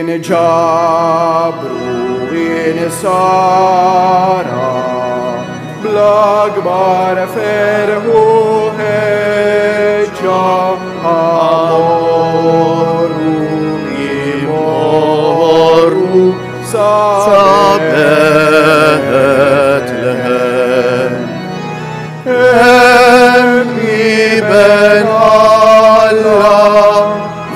in Jabru in Sara Blagbar ferhu heja amoru imoru sabet lehem Emi ben Allah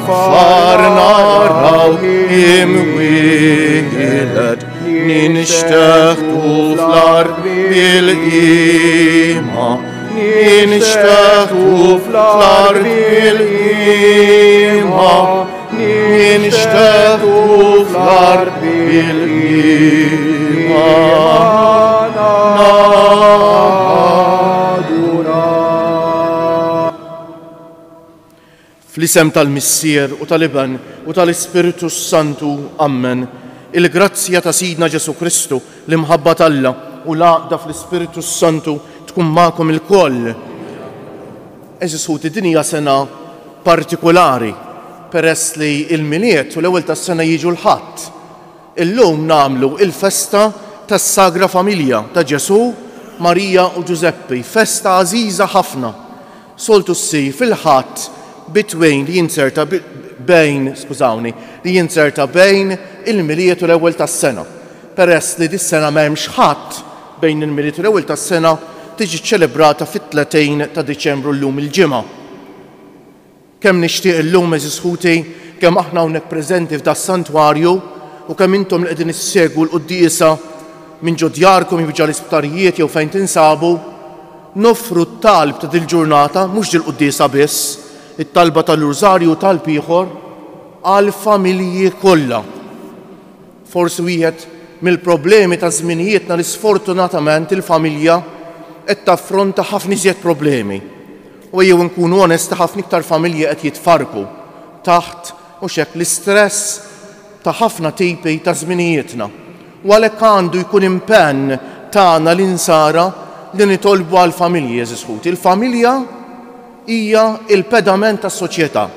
farna rauhim wilet ninstach uflar bil ima ninstach uflar bil ima ninstach uflar bil ima Fl-isem tal-Missier u tal-Iban u tal-Ispiritu Santu, Amen. Il-grazzja ta' Sidna Ġesu Kristu, l-imħabba tal-Alla u l-għaqda fl-Ispiritu Santu tkun magħkom il-koll. Eżisħuti din hija sena partikolari peress li il-miliet u l-ewwel tas-sena jiġu l-Ħadd. Illum nagħmlu il-festa tas-Sagra Familja ta' Ġesu, Marija u Ġuseppi, festa għażiża ħafna. Soltu ssir fil-Ħadd li jinserta bejn il-miliet u l-ewwel tas-sena. Peress li dis-sena m'hemmx ħadd bejn il-miliet u l-ewwel tas-sena tiġi ċċelebrata fit-30 ta' Diċembru llum il-ġimgħa. Kemm nixtieq illum eżisħuti kemm aħna hawnhekk preżenti f'das-santwarju u kemm intom li qegħdin issegwu l-quddiesa minn ġo djarkom jew l-isptarijiet jew fejn tinsabu, noffru t-talb ta' dil-ġurnata mhux dil-quddiesa biss, it-talba tal-Rużarju talb ieħor għall-familji kollha. Forsi wieħed mill-problemi ta' żminijietna li sfortunatament il-familja qed taffronta ħafna iżjed problemi. U jew nkunu onesti ħafna iktar familji qed jitfarku taħt mhux hekk l-istress ta' ħafna tipi ta' żminijietna. U għalhekk għandu jkun impenn tagħna l-insara li nitolbu għall-familji eżisħuti. Il-familja hija il-pedament tas-soċjetà.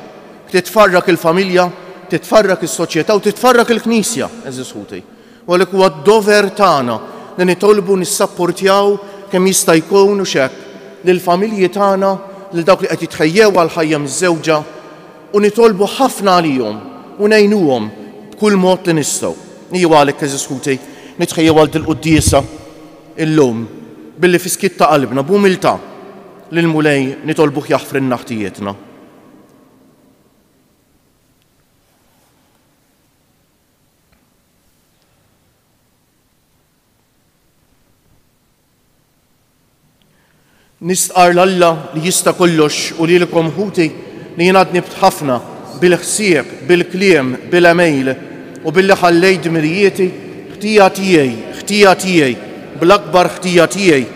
Titfarrak il-familja, titfarrak is-soċjetà u titfarrak il-Knisja, eżisħuti. U għalhekk huwa d-dover tagħna li nitolbu nissapportjaw kemm jista' jkun u x'hekk lill-familji tagħna lil dawk li qed jitħejjew għal ħajja miż-żewġa u nitolbu ħafna għalihom u ngħinuhom b'kull mod li nistgħu. Hija għalhekk eżisħuti nitħejjew għal dil-quddiesa illum billi fi skitt ta' qalbna b'umiltà lil-Mulej nitolbuh jaħfrinna ħtijietna. Nistqar l-Alla li jista' kollox u lilkom ħuti li jien għadni ħafna bil-ħsieb, bil-kliem, bil-emejl u billi ħallejt dmirijieti ħtija tiegħi, bl-akbar ħtija tiegħi.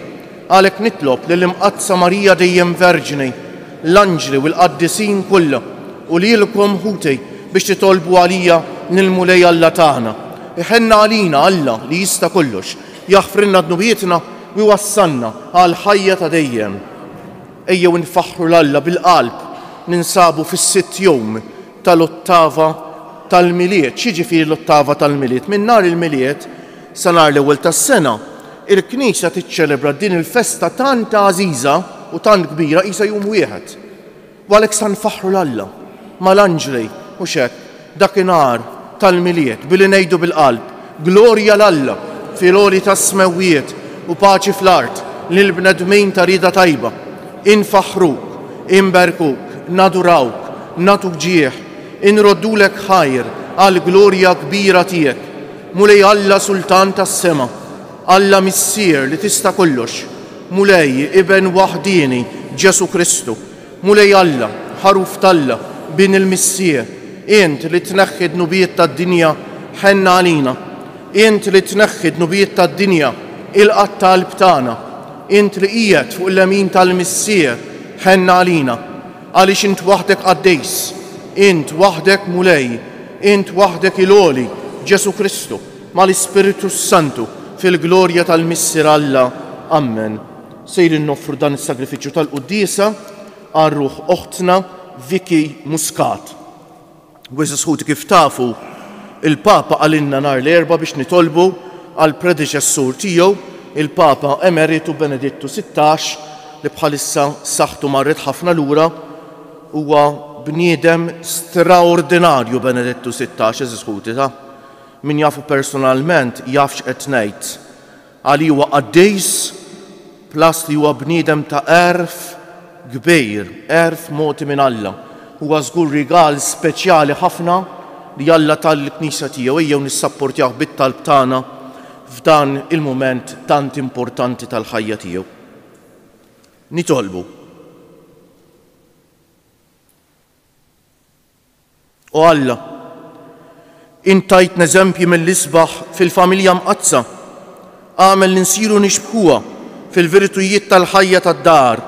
Għalhekk nitlob lill-imqadsa Marija dejjem Verġini, l-anġli u l-qaddisin kollha u lilkom ħuti biex titolbu għalija lill-Mulej Alla tagħna. Iħenna għalina Alla li jista' kollox, jaħfrilna dnubietna u jwassalna għal ħajja ta' dejjem. Ejjew nfaħħru l-Alla bil-qalb ninsabu fis-sitt jum tal-ottava tal-miliet. X'jiġifieri l-ottava tal-miliet? Minn nhar il-miliet sa nhar l-ewwel tas-sena il-Knisja tiċċelebra din il-festa tant għażiża u tant kbira qisha jum wieħed. U għalhekk sa nfaħħru l-Alla mal-anġli mhux hekk dakinhar tal-miliet billi ngħidu bil-qalb glorja l-Alla fil-għoli tas-smewwiet u paċi fl-art lill-bnedmin ta' rieda tajba. Infaħruk, inberkuk, nadurawk, natuk ġieħ, inroddulek ħajr għal glorja kbira tiegħek. Mulej Alla Sultan tas-sema, Alla Missier li tista' kollox, Mulej Iben waħdini Ġesu Kristu, Mulej Alla ħaruf talla bin il-Missier, int li tneħħi d-nubijiet tad-dinja ħenna għalina, int li tneħħi d-nubijiet tad-dinja il-qatt tal-qalb tagħna, int li qiegħed fuq l-lemin tal-Missier ħenna għalina, għaliex int waħdek qaddejs, int waħdek Mulej, int waħdek il-għoli Ġesu Kristu mal-Ispiritu Santu fil-glorja tal-Missier Alla. Amen. Sejrin noffru dan is-sagrifiċċju tal-quddiesa għar-ruħ oħtna Viki Muscat. Wis sħuti kif tafu il-Papa għalinna nhar l-erba' biex nitolbu għal predeċessur tiegħu, il-Papa Emeritu Benedittu 16 li bħalissa saħħtu marret ħafna lura, huwa bniedem straordinarju Benedittu 16 eżiskuti ta' min jafu personalment jafx qed ngħid. Għali huwa qaddejs plus li huwa bniedem ta' erf kbir, erf moti minn Alla. Huwa żgur rigal speċjali ħafna li Alla tal-Knisja tiegħu ejjew nissapportjah bit-talb tagħna f'dan il-mument tant importanti tal-ħajja tiegħu. Nitolbu. O Alla, intajtna eżempji mill-isbaħ fil-familja mqazza, għamel li nsiru nixbħuha fil-virtujiet tal-ħajja tad-dar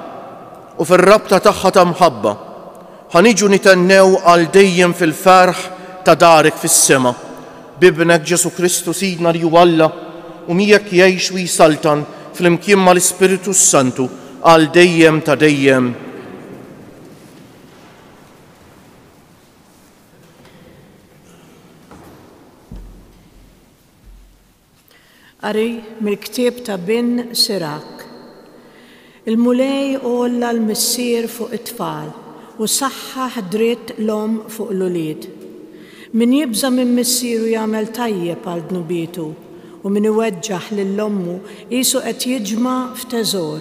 u fir-rabta tagħha ta' mħabba. Ħaniġu nitennew għal dejjem fil-ferħ ta' darek fis-sema bibnek Ġesu Kristu Sidna li huwa Alla u miegħek jgħix u jisaltan fl-imkien mal-Ispiritu Santu għal dejjem ta' dejjem. Qari mill-ktieb ta' bin Sirak. Il-mulej għolla l-missier fuq it-tfal u saħħaħ dritt l-om fuq l-ulied. Min jibża minn missieru jagħmel tajjeb għal dnubietu u min iweġġaħ lill-ommu qisu qed jiġma' f'teżor.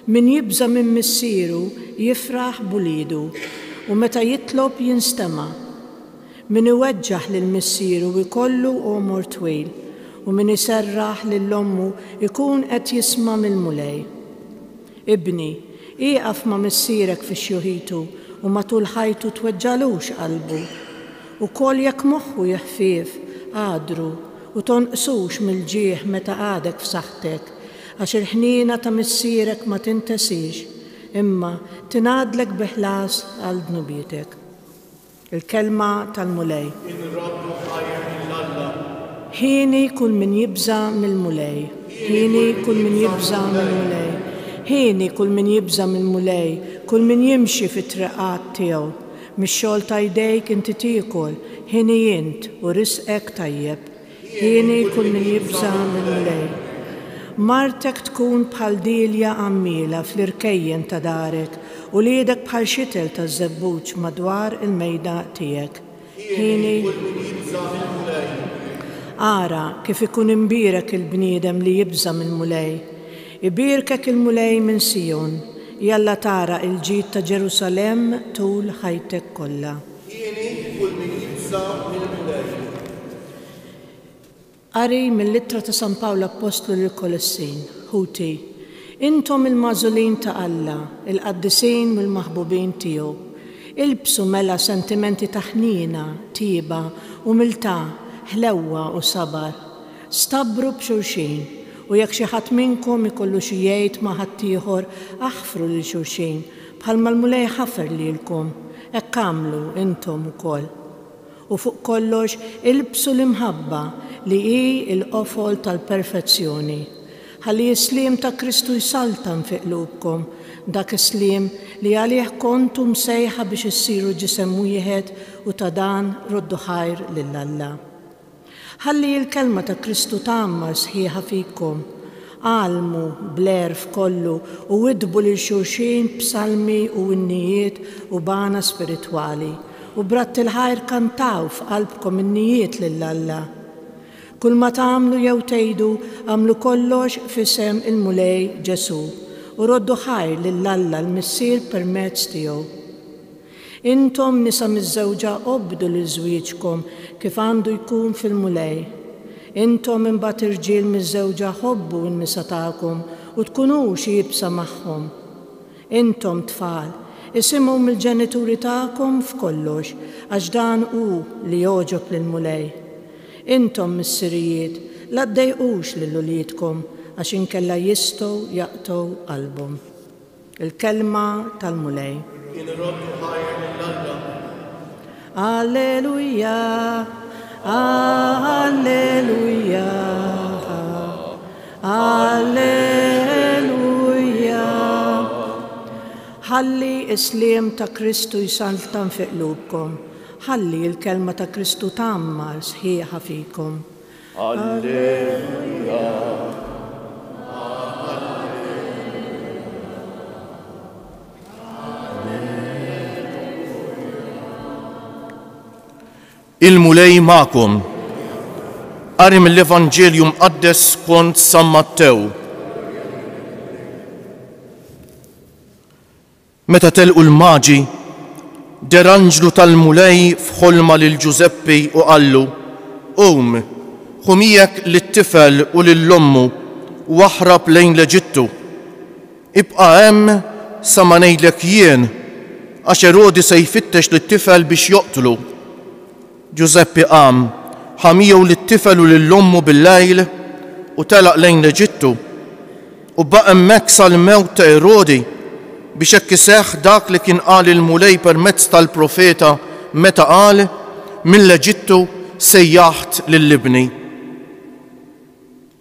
Min jibża minn missieru jifraħ b'uliedu u meta jitlob jinstema'. Min iweġġaħ lill-missieru ikollu għomor twil u min iserraħ lill-ommu ikun qed jisma' mill-mulej. Ibni, ieqaf ma' missierek fix-xjuħitu u matul ħajtu tweġġalux qalbu. U kol jekk moħħu jeħfief għadru u tonqsux mill-ġieħ meta għadek f'saħħtek għax il-ħnina ta' missierek ma tintesix imma tingħadlek bi ħlas għal dnubietek. Il-kelma tal-mulej. Ħini kull min jibża mill-mulej. Ħini kull min jibża mill-mulej. Ħini kull min jibża mill-mulej, kull min jimxi fit-triqat tiegħu. Mix-xogħol ta' jdejk inti tiekol, ħini int u risqek tajjeb. Ħini kull min jibża mill-mulej. Martek tkun bħal dilja għammila fl-irkejjen ta' darek u liedek bħal xitel ta' żebbuġ madwar il-mejda tiegħek. Ħini ara kif ikun imbirek il-bniedem li jibża mill-mulej. Ibirkek il-mulej minn Sijon, jalla tara il-ġid ta' Ġerusalem tul ħajtek kollha. Qari mill-Littra ta' San Pawlu Apostlu lill-Kolossin, ħuti, intom il-mażulin ta' Alla, il-qaddisin mill-maħbubin tiegħu, ilbsu mela sentimenti ta' ħnina, tieba, umiltà, ħlewwa u sabar, stabru b'xulxin. U jekk xi ħadd minnkom ikollu xi jgħid ma' ħadd ieħor aħfru lil xulxin bħalma l-mulej ħafer lilkom, hekk għamlu intom ukoll. U fuq kollox ilbsu l-imħabba li hi l-qofol tal-perfezzjoni. Ħalli s-sliem ta' Kristu jsaltan fi qlubkom, dak is-sliem li għalih kontu msejħa biex issiru ġisem wieħed u ta' dan roddu ħajr lil Alla. Ħalli l-kelma ta' Kristu tagħmmar sħiħa fikom, għalmu bl-erf kollu u widbu lil xulxin b'salmi u innijiet u bana spiritwali u bratt il-ħajr kantaw f'qalbkom innijiet lil Alla. Kull ma tagħmlu jew tgħidu għamlu kollox f'isem il-mulej Ġesu u roddu ħajr lil Alla l-missier permezz tiegħu. Intom nisa miż-żewġa obdu lil żwieġkom kif għandu jkun fil-mulej. Intom imbagħad irġiel miż-żewġa ħobbu n-nisa tagħkom u tkunux jibsa magħhom. Intom tfal, isimgħu mill-ġenituri tagħkom f'kollox għax dan hu li jogħġob lill-mulej. Intom missirijiet, la ddejqux lil uliedkom għax inkella jistgħu jaqtgħu qalbhom. Il-kelma tal-mulej. Alleluja, alleluja, alleluja. Ħalli is-sliem ta' Kristu jsaltan fi qlubkom. ħalli l-kelma ta' Kristu tammar sħiħa fikom. Alleluja. Il-mulej ma'kom. Qari mill-Evanġelju mqaddes skont San Mattew. Meta telqu l-maġi, der anġlu tal-mulej f'ħolma lil Giuseppi u qallu: Qum, ħumijek lit-tifel u lill-ommu u aħrab lejn l-Eġittu. Ibqa' hemm sa ma ngħidlek jien, għax Erodi se jfittex lit-tifel biex joqtlu. Giuseppi qam, ħamijew lit-tifel u lill-ommu bil-lejl u telaq lejn l-Eġittu u baqa' hemmhekk sal-mewt ta' Erodi biex hekk iseħħ dak li kien qal il-mulej permezz tal-profeta meta qal: mill-Eġittu sejjaħt lill-libni.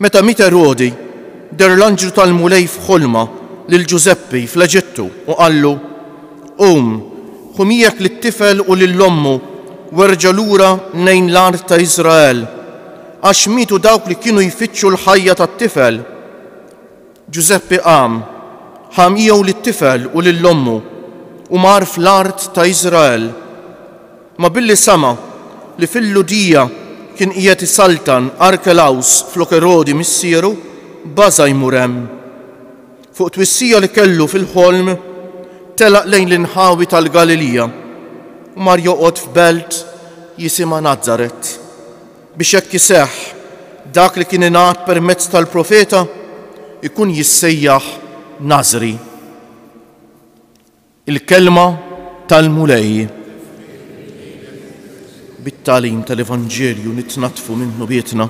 Meta miet Erodi, der l-anġlu tal-mulej f'ħolma lil Giuseppi fl-Eġittu u qallu: Qum, ħumijek lit-tifel u lill-ommu werġa' lura nejn l-art ta' Iżrael, għax mietu dawk li kienu jfittxu l-ħajja tat-tifel. Giuseppi qam, ħamijew lit-tifel u lill-ommu u mar fl-art ta' Iżrael. Ma billi sama li fil-Ludija kien qiegħed isaltan Arkelaws flok Erodi missieru, baża jmur hemm. Fuq twissija li kellu fil-ħolm telaq lejn l-inħawi tal-Galilija u mar joqgħod f'belt jisimha Nażaret biex hekk iseħħ dak li kien ingħad permezz tal-profeta ikun jissejjaħ Nażri. Il-kelma tal-mulej. Bit-tagħlim tal-Evanġelju nitnatfu minnu bietna.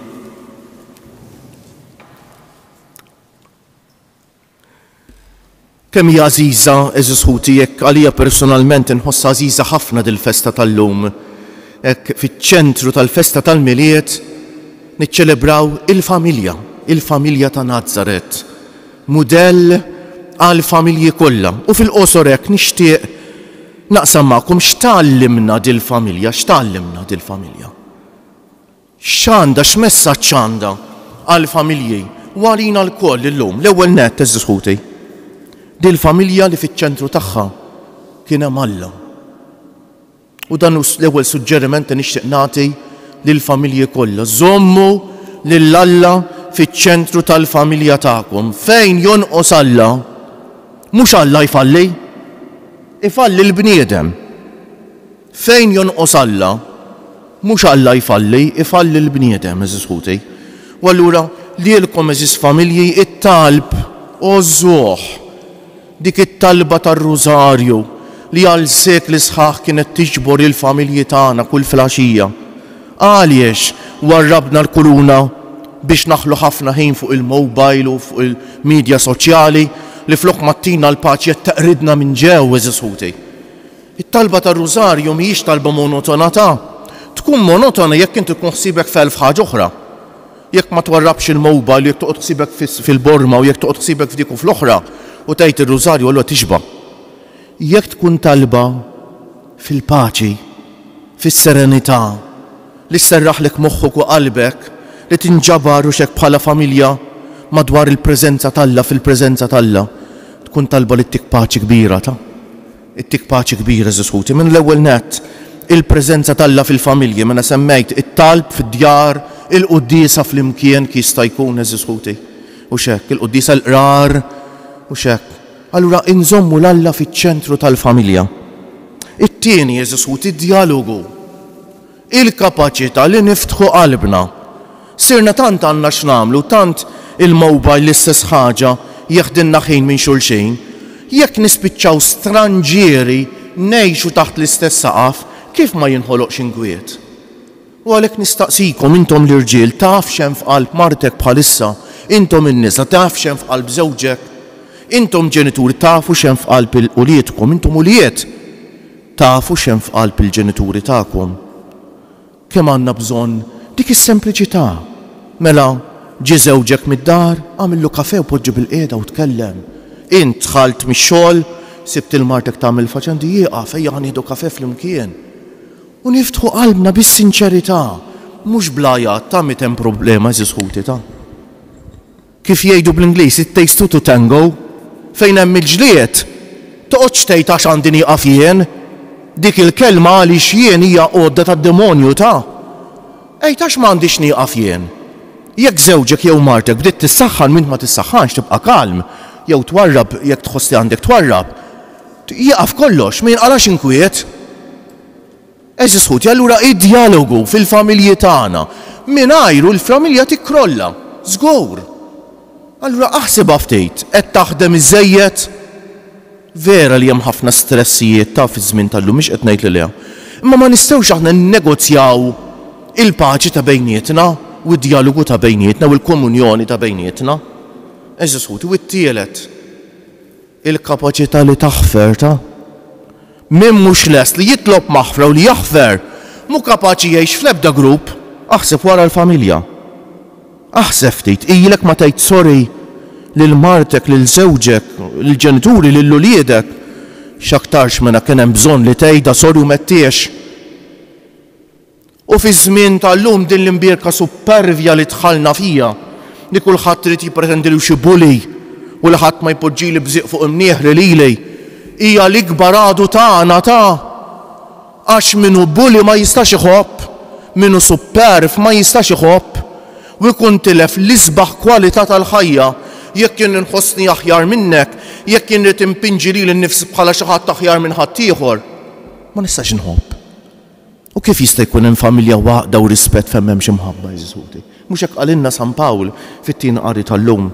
Kemm hija għażiża eżis ħuti jekk għalija personalment inħossha għażiża ħafna dil-festa tal-lum. Hekk fiċ-ċentru tal-festa tal-miliet niċċelebraw il-familja ta' Nażaret. Mudell għal familji kollha. U fil-qosor hekk nixtieq naqsam magħkom x'tallimna dil-familja, X'għandha, x'messaġġ għandha għall familji u għalina l-koll illum. L-ewwel nett eżis ħuti. Dil-familja li fiċ-ċentru tagħha kien hemm Alla. U dan l-ewwel suġġeriment li nixtieq nagħti lill-familji kollha. Żommu lil Alla fiċ-ċentru tal-familja tagħkom. Fejn jonqos Alla, mhux Alla jfalli, ifalli l-bniedem. Fejn jonqos Alla, mhux Alla jfalli, ifalli l-bniedem, eżis ħuti. U allura lielkom eżis familji it-talb ożżuh dik it-talba tar-Rużarju li għal sekli sħaħ kienet tiġbor il-familji tagħna kull filgħaxija. Għaliex warrabna l-kuruna biex naħlu ħafna ħin fuq il-mobile u fuq il-medja soċjali li flok mattina l-paċi qed taqridna minn ġew eżis ħuti. It-talba tar-Rużarju mhijiex talba monotona tkun monotona jekk inti tkun ħsiebek f'elf ħaġa oħra. Jekk ma twarrabx il-mobile, jekk toqgħod ħsiebek fil-borma u jekk toqgħod ħsiebek f'dik u fl-oħra u tgħid ir-Rużarju allura tixba'. Jekk tkun talba fil-paċi, fis-serenità, li sserraħlek moħħok u qalbek, li tinġabar u xek bħala familja madwar il-preżenza talla fil-preżenza talla, tkun talba li ttik paċi kbira it-tik paċi kbira eżis ħuti. Minn l-ewwel nett il-preżenza talla fil-familji, minn semmejt it-talb fid-djar, il-qudiesa fl-imkien jista' jkun eżis ħuti. U xek, il-qudiesa l-qrar u xek. Allura inżommu l-Alla fiċ-ċentru tal-familja. It-tieni eżis ħuti id-dialogu. Il-kapaċità li niftħu qalbna. Sirna tant għandna x'namlu, tant il-mobile l-istess ħaġa jeħdilna ħin minn xulxin. Jekk nispiċċaw stranġieri ngħixu taħt l-istess saqaf, kif ma jinħoloqx inkwiet? U għalhekk nistaqsikom intom l-irġiel taf x'hemm f'qalb martek bħalissa, intom in-nisa taf x'hemm f'qalb żewġek, intom ġenituri tafu x'hemm f'qalb uliedkom, intom ulied tafu x'hemm f'qalb il-ġenituri tagħkom. Kemm għandna bżonn dik is-sempliċità. Mela ġie żewġek mid-dar, għamillu kafè u poġġi bil-qiegħda u tkellem. Int dħalt mix-xogħol, sibt il-martek tagħmel faċandi jieqaf ejja ħanieħdu kafè flimkien. u niftħu qalbna bis-sinċerità, mhux blajat ta' mitem problema eżisħuti ta'. Kif jgħidu bl-Ingliż it takes two to tango, fejn hemm il-ġlied, toqgħodx tgħid għax għandi nieqaf jien, dik il-kelma għaliex jien hija għodda tad-demonju ta'. Ejt għax m'għandix nieqaf jien. Jekk żewġek jew martek bdiet tissaħħan minn ma tissaħħanx tibqa' kalm, jew twarrab jekk tħoss li għandek twarrab, jieqaf kollox, ma jinqalax inkwiet. Eżisħuti, allura id-dialogu fil-familji tagħna mingħajru l-familja tikkrolla, żgur. Allura aħsibha ftit, qed taħdem iżejjed. Vera li hemm ħafna stressijiet ta' fiż-żmien tal-lum mhix qed ngħid li leha. Imma ma nistgħux aħna nnegozjaw il-paċi ta' bejnietna u d-dialogu ta' bejnietna u l-komunjoni ta' bejnietna. Eżisħuti, u t-tielet il-kapaċità li taħfer ta' min mhux lest li jitlob maħfra u li jaħfer mhu kapaċi jgħix fl-ebda grupp, aħseb wara l-familja. Aħseb ftit ilek ma tgħid sorry lil martek, lil żewġek, lil ġenituri, lil uliedek, x'aktarx minn kien hemm bżonn li tgħidha sorry u mettiex. U fi żmien tal-lum din l-imbierka supervja li dħalna fija, li kulħadd trid jippretendi li xi bully u li ħadd ma jpoġġili bżieq fuq imnieħri lili, hija l-ikbar għadu tagħna ta' għax minnu bully ma jistax iħobb, minnu superv ma jistax iħobb, u jkun tilef l-isbaħ kwalità tal-ħajja jekk jien inħossni aħjar minnek, jekk jien rid impinġi lili nnifsi bħala xi ħadd aħjar minn ħadd ieħor, ma nistax inħobb. U kif jista' jkun hemm familja waqda u rispett fejn m'hemmx imħabba Jeżuti? Mhux hekk qalilna San Pawl fit-tieni qari tal-lum.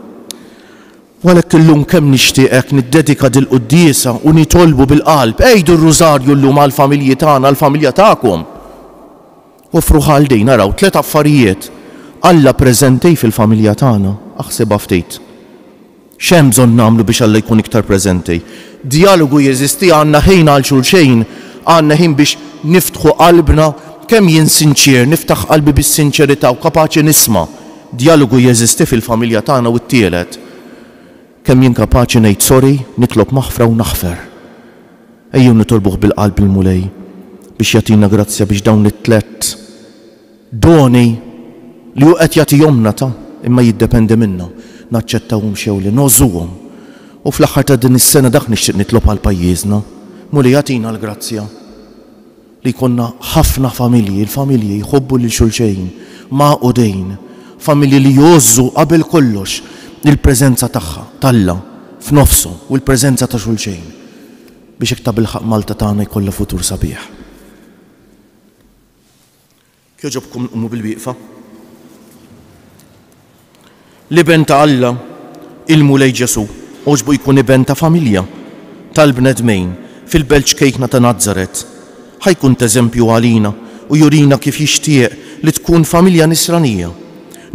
Walek illum kemm nixtieqek niddedika dil-quddiesa u nitolbu bil-qalb, ejdu r-rużarju llum għall-familji tagħna, għall-familja tagħkom. Offru ħaldejn naraw tliet affarijiet Alla preżenti fil-familja tagħna, aħsibha ftit. X'hemm bżonn nagħmlu biex Alla jkun iktar preżenti? Dialogu jeżisti, għandna ħin għal xulxejn, għandna ħin biex niftħu qalbna kemm jien sinċir, niftaħ qalbi bis-sinċerità u kapaċi nisma'. Dialogu jeżisti fil-familja tagħna u t-tielet. Kemm jien kapaċi ngħid sorry, nitlob maħfra u naħfer. Ejjew nitolbuh bil-qalb il-mulej biex jagħtina grazzja biex dawn it-tlet doni li hu qed jagħtihomna ta' imma jiddependi minna naċċettawhom xew li nożuhom. U fl-aħħar ta' din is-sena dak nixtieq nitlob għal pajjiżna, mulej jagħtina l-grazzja li jkollna ħafna familji, il-familji jħobbu lil xulxejn, maqudejn, familji li jożżu qabel kollox il-preżenza tagħha Alla f'nofsu u l-preżenza ta' xulxejn biex iktar bil-ħaq Malta tagħna jkollha futur sabiħ. Kjoġobkom umu bil-wieqfa. L-iben ta' Alla, il-mulej Ġesu, oġbu jkun iben ta' familja tal-bnedmejn fil-belt ċkejkna ta' Nazzaret. Ħajkun eżempju għalina u jurina kif jixtieq li tkun familja nisranija.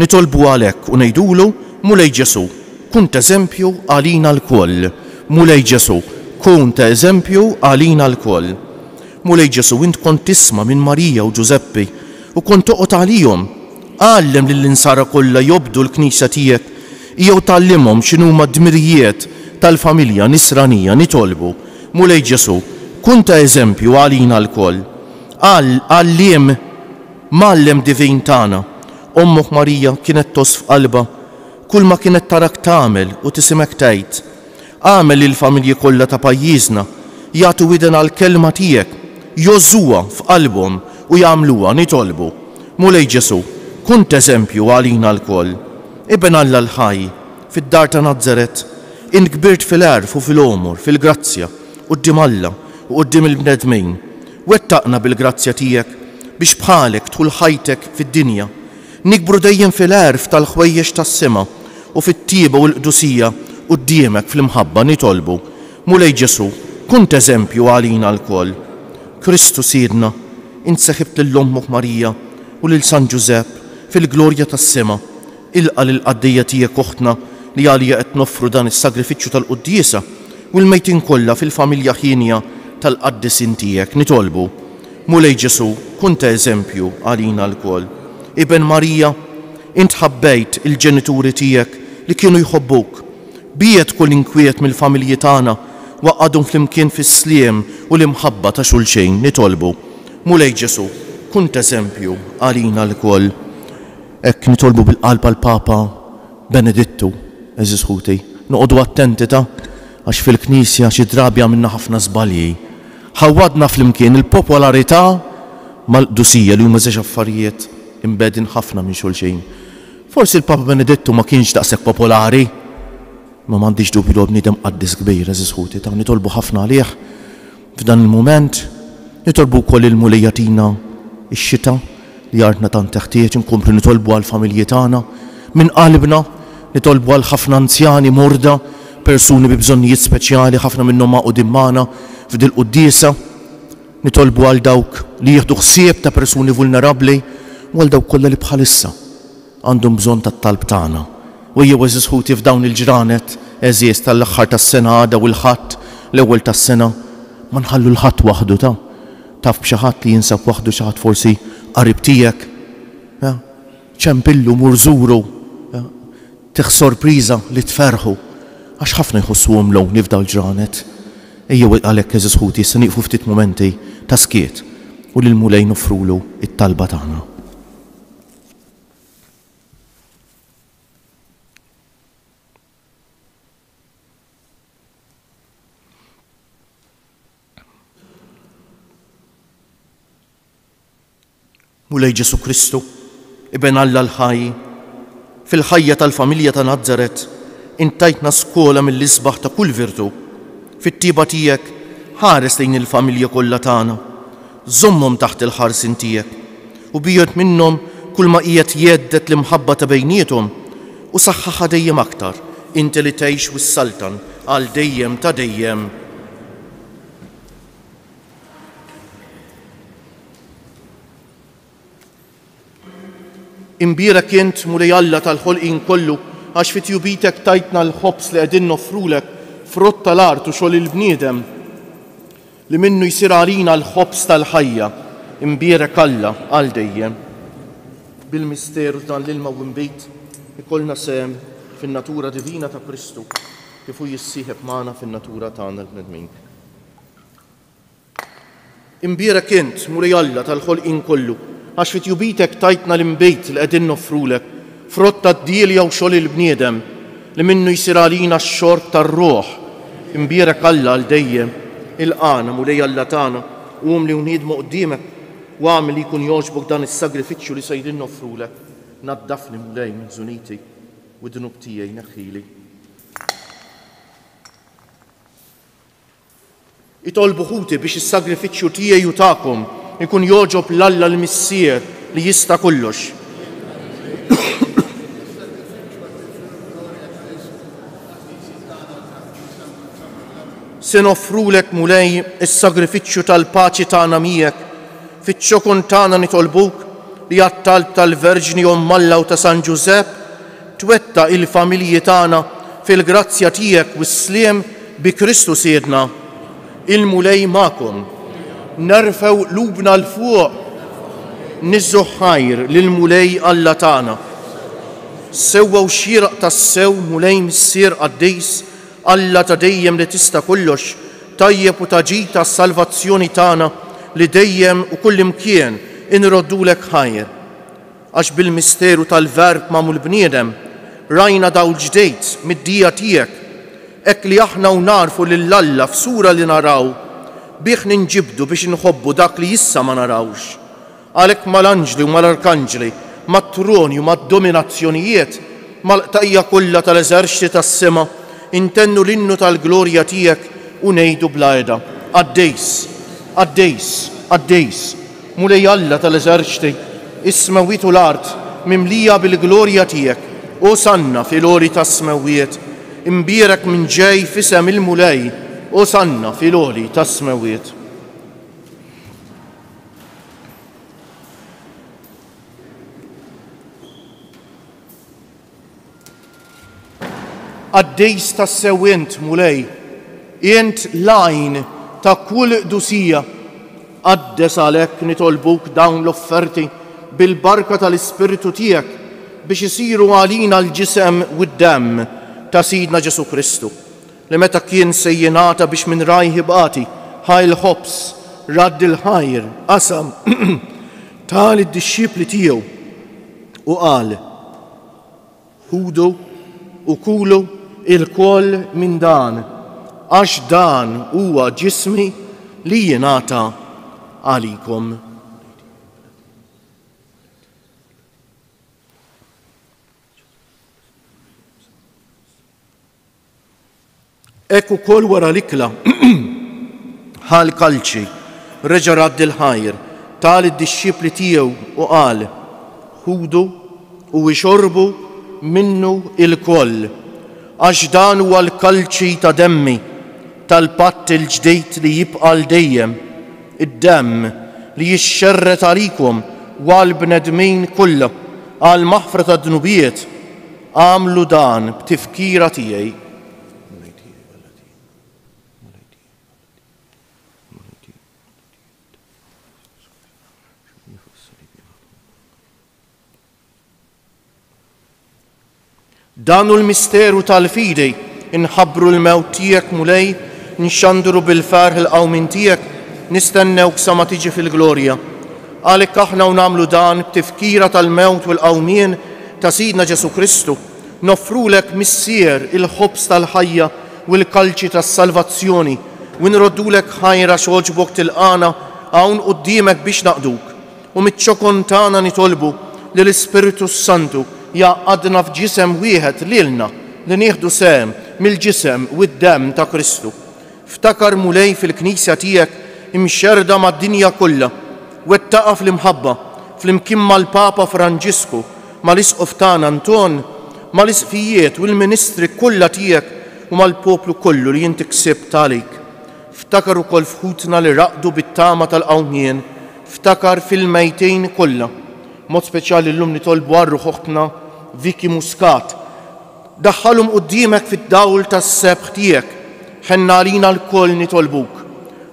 Nitolbu għalhekk u ngħidulu mulej Ġesu, kun eżempju għalina l-koll. Mulej Ġesu, kun eżempju għalina l-koll. Mulej Ġesu, int kont tisma' minn Marija u Ġuseppi u kont toqgħod għalihom. Għallem lill-insara kollha jobdu l-Knisja tiegħek jew tallimhom x'inhuma d-dmirijiet tal-familja nisranija nitolbu. Mulej Ġesu, kun ta' eżempju għalina l-koll. Għalliem mallem divin tagħna. Ommok Marija kienet tos f'qalba kull ma kienet tarak tagħmel u tisimek tgħid. Għamel il-familji kollha ta' pajjiżna jagħtu widen għall-kelma tiegħek, jożuha f'qalbhom u jagħmluha nitolbu. Mulej Ġesu, kunt eżempju għalina l-koll. Iben Alla l-ħaj, fid-dar ta' Nazzaret, inkbirt fil-għarf u fil-omur, fil-grazzja, quddiem Alla u quddiem il-bnedmin. Wettaqna bil-grazzja tiegħek biex bħalek tħul ħajtek fid-dinja. Nikbru dejjem fil-għarf tal-ħwejjex tas-sema u fit-tieba u l-qdusija quddiemek fl-imħabba nitolbu. Mulej Ġesu, kunt eżempju għalina l-koll. Kristu sidna, inseħibt lill-Ommok Marija u lil San Ġusepp fil-glorja tas-sema. Ilqa lill-qaddija tiegħek oħtna li għalija qed noffru dan is-sagrifiċċju tal-quddiesa u l-mejtin kollha fil-familja ħienja tal-qaddisin tiegħek nitolbu. Mulej Ġesu, kunt eżempju għalina l-koll. Iben Marija, int ħabbejt il-ġenituri tiegħek li kienu jħobbuk. Biet kull inkwiet mill-familji tagħna waqgħadhom flimkien fis-sliem u l-imħabba ta' xulxejn nitolbu. Mulej Ġesu, kunt eżempju għalina l-koll. Ek nitolbu bil-qalb għal-Papa Benedittu, eżis ħuti, noqogħdu attenti għax fil-Knisja xi drabi għamilna ħafna żbalji. Ħawwadna flimkien il-popolarità mal-qdusija li huma żewġ affarijiet imbedin ħafna minn xulxin. Forsi il-Papa Benedittu ma kienx daqshekk popolari, ma m'għandix dubju li bniedem qaddis kbir eżis ħuti ta' nitolbu ħafna għalih. F'dan il-mument nitolbu wkoll il-mulejja tina ix-xita li artna tant teħtieġ, inkomplu nitolbu għall-familji tagħna minn qalbna, nitolbu għal ħafna anzjani morda, persuni bi bżonnijiet speċjali, ħafna minnhom ma' qudiem magħna f'dil quddiesa, nitolbu għal dawk li jieħdu ħsieb ta' persuni vulnerabbli u għal dawk kollha li bħalissa għandhom bżonn tat-talb tagħna. U jew eżis ħuti f'dawn il-ġranet eżies tal-aħħar tas-sena għada u l-ħadd l-ewwel tas-sena ma nħallu l-ħadd waħdu taf b'xi ħadd li jinsab waħdu xi ħadd forsi qarib tiegħek. ċempillu mur żuru, tieħ sorpriża li tferħu għax ħafna jħossuhom lowni f'dawn il-ġranet. Ejjew għalhekk eżis ħuti se nieqfu ftit mumenti ta' skiet u lil mulej nofrulu it-talba tagħna. Mulej Ġesu Kristu, Ibn Alla l-ħaj, fil-ħajja tal-familja ta' Nażaret, intajtna skola mill-isbaħ ta' kull virtu. Fit-tiba tiegħek ħares lejn il-familja kollha tagħna, żommhom taħt il-ħarsin tiegħek u bijgħod minnhom kull ma qiegħed jgħeddet l-imħabba ta' bejniethom u saħħaħha dejjem aktar, inti li tgħix wis-saltan għal dejjem ta' dejjem. Imbierek int mulej Alla tal-ħolqien kollu għax fit-tjubitek tajtna l-ħobs li qegħdin noffrulek frott tal-art u xogħol il-bniedem li minnu jsir għalina l-ħobs tal-ħajja. Imbierek Alla għal dejjem. Bil-misteru dan l-ilma u nbejt ikollna sehem fin-natura divina ta' Kristu kif hu jissieħeb magħna fin-natura tagħna l-bnedmin. Imbierek int mulej Alla tal-ħolqien kollu għax fit-tjubitek tajtna l-imbejt li qegħdin noffrulek frott tad-diel jew xogħol il-bniedem li minnu jsir għalina x-xorb tar-ruħ. Imbierek Alla għal dejjem. Il-qana mulej Alla tagħna qum li nħidmu quddiemek u għamel li jkun jogħġbok dan is-sagrifiċċju li sejrin noffrulek. Naddafni mulej minn żuniti u d-dnub tiegħi neħħili. Itolbu ħuti biex is-sagrifiċċju tiegħi u tagħkom ikun jogħġob l-Alla l-Missier li jista' kollox. Se noffrulek mulej is-sagrifiċċju tal-paċi tagħna miegħek, fiċ-ċokun tagħna nitolbuk li għat-talb tal-Verġni Omm Alla u ta' San Ġusepp twettaq il-familji tagħna fil-grazzja tiegħek u s-sliem bi Kristu Siedna. Il-mulej magħkom. Nerfew qlubna l-fuq, niżżu ħajr lill-mulej Alla tagħna. Sewwa u xieraq tas-sew mulej missier qaddejs Alla ta' dejjem li tista' kollox, tajjeb u taġid tas-salvazzjoni tagħna li dejjem u kull imkien inroddulek ħajr. Għax bil-misteru tal-Verb magħmul bniedem rajna dawl ġdejt mid-dija tiegħek, hekk li aħna u narfu lil Alla f'sura li naraw bih ninġibdu biex inħobbu dak li issa ma narawx. Għalhekk mal-anġli u mal-arkanġli, mat-troni u mad-dominazzjonijiet, mal-qtajja kollha tal-eżerċiti tas-sema, intennu l-innu tal-glorja tiegħek u ngħidu bla għeda. Għaddejs, għaddejs, għaddejs, mulej Alla tal-eżerċiti, is-smawiet u l-art mimlija bil-glorja tiegħek, u sanna fil-ori tas-smawiet, imbierek minn ġej fisem il-mulej, u sanna fil-ori tas-smawiet. Għaddejs tas-sewwint mulej, int lajn ta' kull qdusija, għaddes għalhekk nitolbuk dawn l-offerti bil-barka tal-Ispiritu tiegħek biex isiru għalina l-ġisem u d-demm ta' Sidna Ġesu Kristu, li meta kien se jingħata biex minn rajhi baqati ħaj l-ħobs radd il-ħajr qasam tal-disċipli tiegħu u qal: ħudu u kulu il-koll minn dan, għax dan huwa ġismi li jingħata għalikom. Ekku kol wara l-ikla ħal kalċi, reġa' radd il-ħajr tal-disċipli tiegħu u qal: ħudu u ixorbu minnu il-koll, għax dan huwa l-kalċi ta' demmi tal-patt il-ġdejt li jibqa' l-dejjem, id-demm li jixxerret għalikom għal bnedmin kollha għal maħfra ta' dnubiet. Għamlu dan b'tifkira tiegħi. Danu l-misteru tal-fidej inħabbru l-mewt tiegħek mulej, nxandru bil-farħ il-qawmin tiegħek, nistennewk sa ma tiġi fil-glorja. Għalhekk aħna u nagħmlu dan b'tifkira tal-mewt u l-qawmien ta' Sidna Ġesu Kristu, noffrulek missier il-ħobs tal-ħajja u l-kalċi tas-salvazzjoni u nroddulek ħajra xogħġbok tilqana hawn quddiemek biex naqduk. U miċ-ċokon tagħna nitolbu lill-Ispiritu Santu jaqadna f'ġisem wieħed lilna li nieħdu sehem mill-ġisem u d-demm ta' Kristu. Ftakar mulej fil-Knisja tiegħek imxerda mad-dinja kollha, wettaqa fl-imħabba fl-imkien mal-Papa Franġisku, mal-Isqof tagħna Anton, mal-isqifijiet u l-ministri kollha tiegħek u mal-poplu kollu li inti ksibt għalik. Ftakar ukoll fħutna li raqdu bit-tama tal-qawmien, ftakar fil-mejtejn kollha. Mod speċjali llum nitolbu għarru uħtna Viki Muscat. Daħħalhom quddiemek fid-dawl tas-sebħ tiegħek, ħenna għalina l-koll nitolbuk.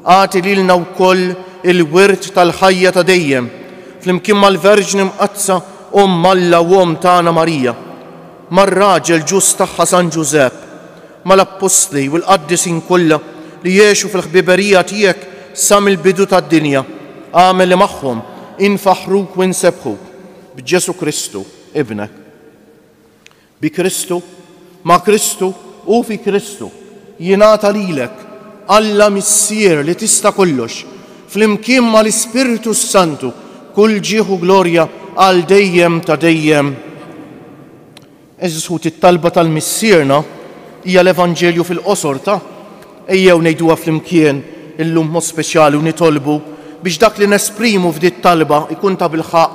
Għati lilna wkoll il-wirt tal-ħajja ta' dejjem, flimkien mal-Verġni Mqazza Alla u tagħna Marija, mar-raġel ġust tagħha San Ġusepp, mal-Apostli u l-qaddisin kollha li jgħixu fil-ħbiberija tiegħek sa mill-bidu tad-dinja. Għamel li magħhom infaħruk u nsebħuk b'Ġesu Kristu, ibnek. Bi Kristu, ma' Kristu u fi Kristu jingħata lilek Alla missier li tista' kollox, flimkien mal-Ispiritu Santu kull ġieħu glorja għal dejjem ta' dejjem. Eżisħut it-talba tal-missierna hija l-Evanġelju fil-qosor ta' ejjew ngħiduha flimkien illum mod speċjali u nitolbu biex dak li nesprimu f'dit talba ikun ta' bilħaq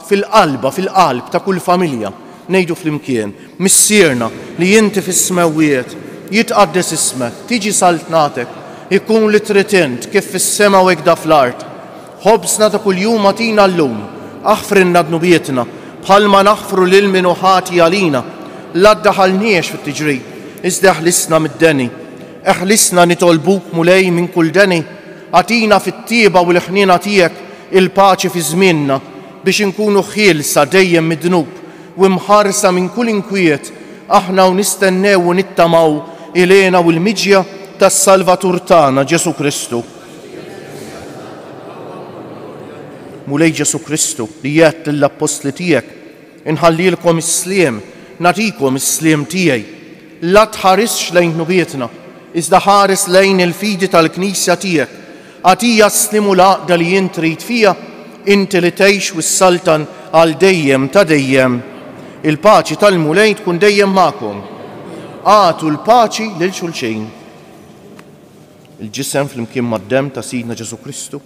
fil-qalb ta' kull familja. Ngħidu flimkien: missierna li inti fis-smewwiet, jitqaddes ismek, tiġi saltnatek, ikun li trid int kif fis-sema u hekk fl-art. Ħobsna ta' kuljum atina llum, aħfrinna dnubietna bħalma naħfru lil min ħati għalina. La ddaħalniex fit-tiġrid, iżda ħlisna mid-deni. Eħlisna nitolbuk mulej minn kull deni. Atina fit-tieba u l-ħniena tiegħek il-paċi fi żmienna biex inkunu ħielsa dejjem mid-dnub u mħarsa minn kull inkwiet, aħna u nistennew u nittamaw ilena u l-miġja tas-Salvatur tagħna Ġesu Kristu. Mulej Ġesu Kristu li jgħid lill-Apostli tiegħek: inħallilkom is-sliem, nagħtikom is-sliem tiegħi. La tħarisx lejn nubietna, iżda ħares lejn il-fidi tal-Knisja tiegħek. Għatija slimu l-għaqda li jint trid fija, inti li tgħix wis-saltan għal dejjem ta' dejjem. Il-paċi tal-mulej tkun dejjem magħkom. Għatu l-paċi lil xulxejn. Il-ġisem flimkien mad-demm ta' Sidna Ġesu Kristu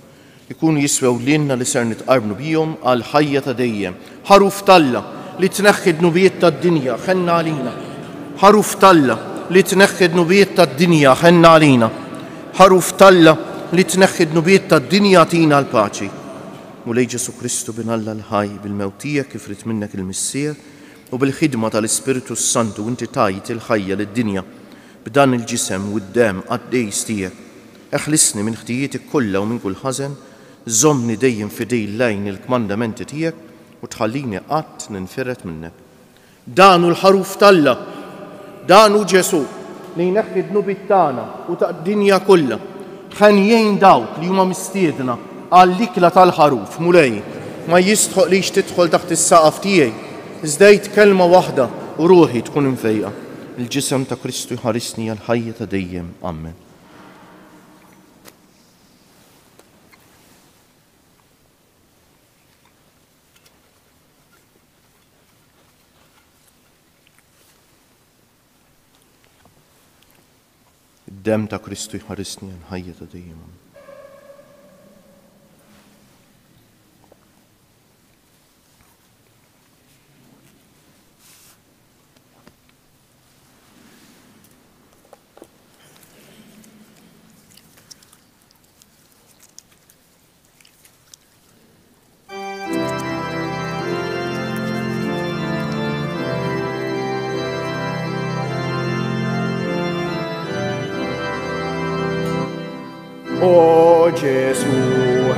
ikunu jiswew lilna li ser nitqarbnu bihom għal ħajja ta' dejjem. Ħaruf talla li tneħħi d-nubiet tad-dinja ħenna għalina. Ħaruf talla li tneħħi d-nubiet tad-dinja ħenna għalina. Ħaruf talla li tneħħi d-nubiet tad-dinja tina l-paċi. Mulej Ġesu Kristu bin Alla l-ħaj bil-mewt tiegħek kif rid minnek il-missier u bil-ħidma tal-Ispiritu Santu inti tajt il-ħajja lid-dinja b'dan il-ġisem u d-demm għad-dejs tiegħek. Eħlisni minn ħtijietik kollha u minn kull ħażen, żommni dejjem fidej lejn il-kmandamenti tiegħek u tħallini qatt ninfiret minnek. Dan hu l-ħaruf talla, dan hu Ġesu li jneħħi d-nubiet tagħna u ta' d-dinja kollha. ħanjejn dawk li huma mistiedna għall-ikla tal-ħaruf mulej ma jistħoq lix tidħol taħt is-saqaf tiegħi, iżdejt kelma waħda u ruħi tkun imfejqa. Il-ġisem ta' Kristu jħarisni għal-ħajja ta' dejjem. Amen. Id-dem ta' Kristu jħarisni għal-ħajja ta' dejjem. Amen. O Ġesu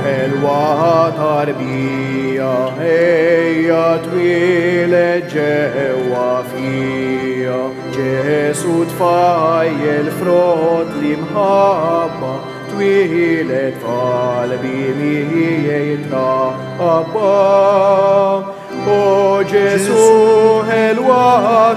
ħelwa tarbija, ejja twieled ġewwa fija. Ġesu tfajjel frott li mħabba, twieled f'qalbi miegħi trabba. O Ġesu ħelwa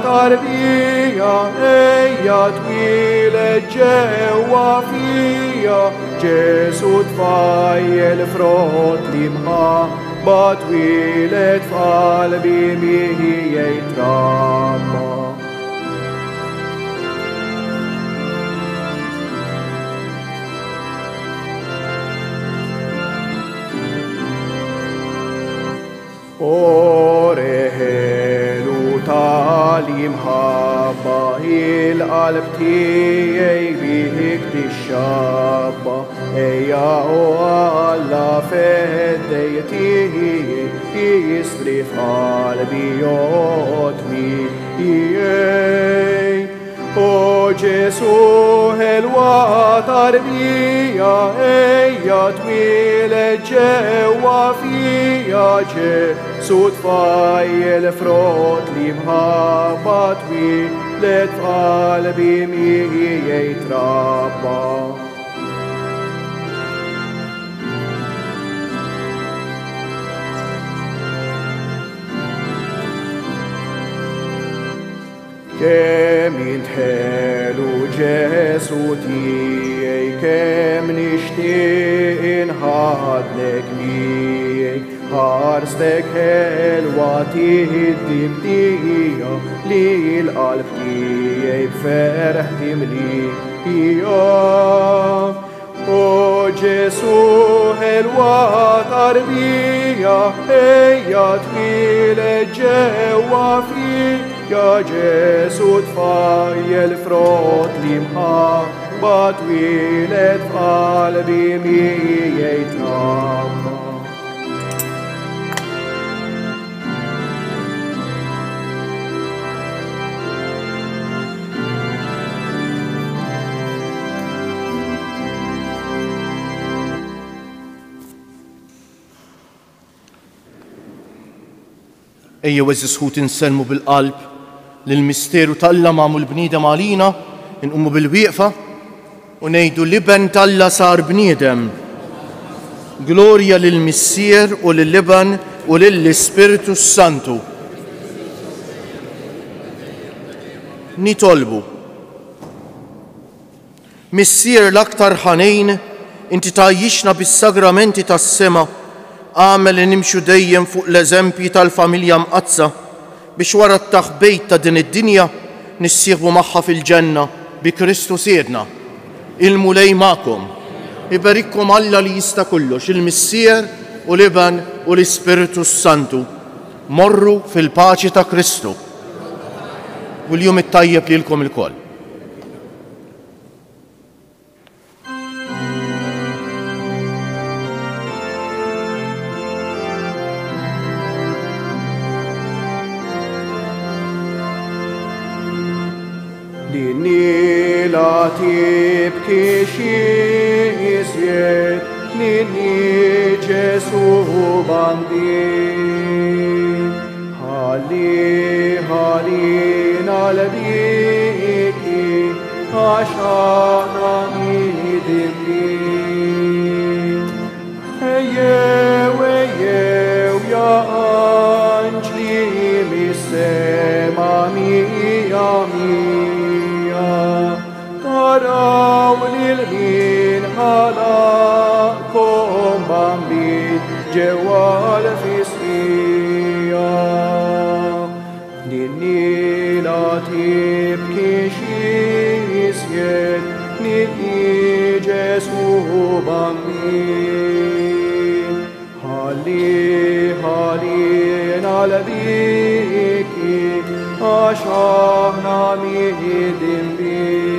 tarbija, ejja twieled ġewwa fija. Ġesu tfajjel frott li mħabba, twieled f'qalbi miegħi trabba. O reħelu tal-imħabba, il-qalb tiegħi bik tixxabba. Ejja o Alla f'eddej tiegħi, jistri f'qalbi jotmi tiegħi. O Ġesu ħelwa tarbija, ejja twieled ġewwa fija. Ġesu tfajjel frott li mħabba, twieled f'qalbi miegħi trabba. Kemm intħelu Ġesu tiegħi, kemm nixtieq inħadlek miegħi. Ħarstek ħelwa tiddim tiegħi, li l-qalb tiegħi b'ferħ timlija. O Ġesu ħelwa tarbija, ejja twieled ġewwa fija. Ġesu tfajjel frott li mħabba, twieled f'qalbi miegħi trabba. Ejja weżis ħut inselmu bil-qalb lill-misteru tal-Alla magħmul bniedem għalina, inqumu bil-wieqfa u ngħidu liben tal-Alla sar bniedem. Glorja lill-Missier u lill-Liban u lill-Ispiritu Santu. Nitolbu. Missier l-aktar ħanejn, inti tajjixna bis-sagramenti tas-sema, għamel li nimxu dejjem fuq l-eżempji tal-familja mqazza biex wara t-taħbejt ta' din id-dinja nissieħbu magħha fil-ġenna bi Kristu siedna. Il-mulej magħkom. Ibarikkom Alla li jista' kollox, il-Missier u Liban u l-Ispiritu Santu. Morru fil-paċi ta' Kristu. U l-jum it-tajjeb lilkom il-koll. Nila tibki xisjed, nini Ġesu bandi. Ħallina l-biki, għaxana nidimli. ميا تراو للمين هلاكم بامبيت جوال في سيا نيني لا تبكي شيسيت نيني جسو بامبيت هالي نالبيكي أشعنا ميدين بي